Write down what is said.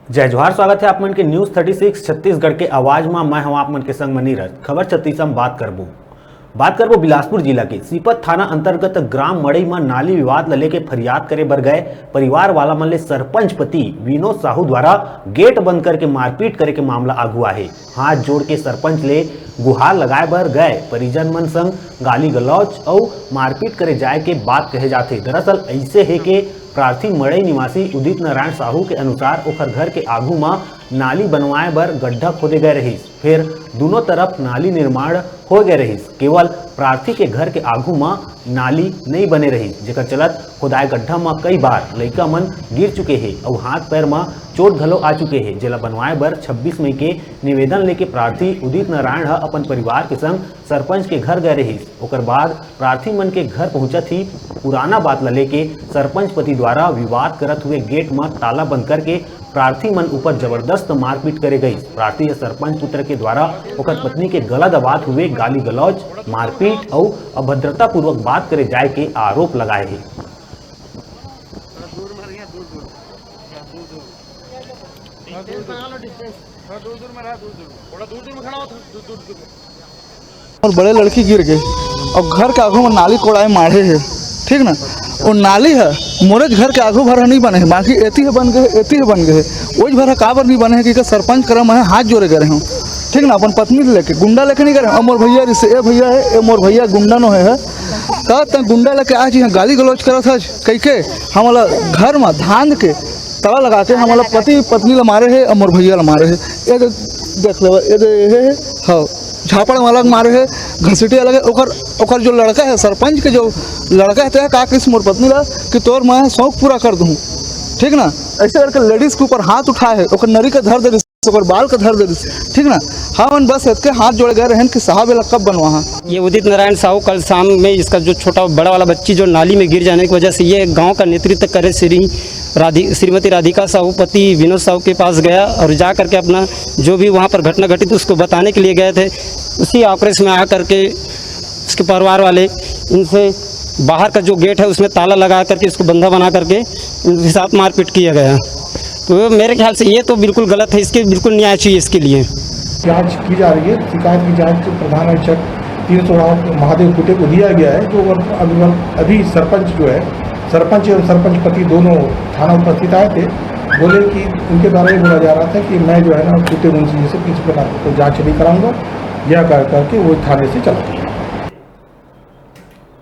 जय जोहार, स्वागत है आप मन के न्यूज 36 छत्तीसगढ़ के आवाज में। मैं हूं आप मन के संग मनीरज। खबर छत्तीस हम बात करबो बिलासपुर जिला के सीपत थाना अंतर्गत ग्राम मड़ई में नाली विवाद ल लेके फरियाद करे बर गए परिवार वाला मन ले सरपंच पति विनोद साहू द्वारा गेट बंद करके मारपीट करे के मामला आगू आहे। हाथ जोड़ के सरपंच ले गुहार लगाए बर गए परिजन मन संग गाली गलौज और मारपीट करे जाए के बात कहे जाते। दरअसल ऐसे है के प्रार्थी मड़ई निवासी उदित नारायण साहू के अनुसार ओखर घर के आगू में नाली बनवाए बर गड्ढा खोदे गए रहीस, फिर दोनों तरफ नाली निर्माण हो गए रहीस। केवल प्रार्थी के घर के आगू में नाली नहीं बने रही, जेकर चलत खुदाए गड्ढा में कई बार लइका मन गिर चुके हैं और हाथ पैर में चोट घलो आ चुके हैं। जेला बनवाए बर 26 मई के निवेदन लेके प्रार्थी उदित नारायण अपन परिवार के संग सरपंच के घर गए रही। ओकर बाद प्रार्थी मन के घर पहुंचत ही पुराना बात ल लेके सरपंच पति द्वारा विवाद करत हुए गेट में ताला बंद करके प्रार्थी मन ऊपर जबरदस्त मारपीट करे गई। प्रार्थी सरपंच पुत्र के द्वारा ओकर पत्नी के गला दबात हुए गाली गलौज, मारपीट और अभद्रता पूर्वक बात करे जाए के आरोप लगाए हैं। और बड़े लड़की गिर गए और घर के आगू में नाली कोड़ाए मारे है, ठीक ना। और नाली है मोरे घर के आगू भर नहीं बने है, बाकी एती है बन गए, एती है बन गए। वही भर काबर नहीं बने है कि सरपंच करम है हाथ जोड़े गए हूँ, ठीक ना। अपन पत्नी लेके गुंडा लेके नहीं करे, मोर भैया रिसे ए भैया है, ए मोर भैया गुंडा नो है तब गुंडा लेके आज यहाँ गाली गलौज करत है कह के हमारा घर में धान के तवा लगा के हमारा पति पत्नी ला मारे है और मोर भैया ला मारे है। ये देख लो ये हाँ झापड़ वाला मारे है, घसीटे अलग है। ओकर जो लड़का है सरपंच के जो लड़का है का किस मोर पत्नी ला कि तोर मैं शौक पूरा कर दूँ, ठीक ना। ऐसे करके लेडीज के ऊपर हाथ उठाए है, ओकर नरी का धर दे ओकर बाल का धर दे, ठीक ना। हम बस इसके हाथ जोड़े गए रहन कि साहब ये कब बनवा। ये उदित नारायण साहू कल शाम में इसका जो छोटा बड़ा वाला बच्ची जो नाली में गिर जाने की वजह से ये गांव का नेतृत्व करे श्रीमती राधिका साहू पति विनोद साहू के पास गया और जा करके अपना जो भी वहाँ पर घटना घटित उसको बताने के लिए गए थे। उसी आक्रोश में आकर के उसके परिवार वाले इनसे बाहर का जो गेट है उसमें ताला लगा करके इसको बंधा बना करके इनके साथ मारपीट किया गया। तो मेरे ख्याल से ये तो बिल्कुल गलत है, इसके बिल्कुल न्याय चाहिए इसके लिए। जांच की जा रही है। शिकायत की जांच प्रधान अधीक्षक 316 महादेव कुटे को दिया गया है। जो अभी सरपंच जो है सरपंच और सरपंच पति दोनों थाना उपस्थित आए थे, बोले कि उनके द्वारा ये बोला जा रहा था कि मैं जो है ना कुटे मुंशी जी से किसी प्रकार को जाँच नहीं कराऊंगा, यह करके वो थाने से चला गया।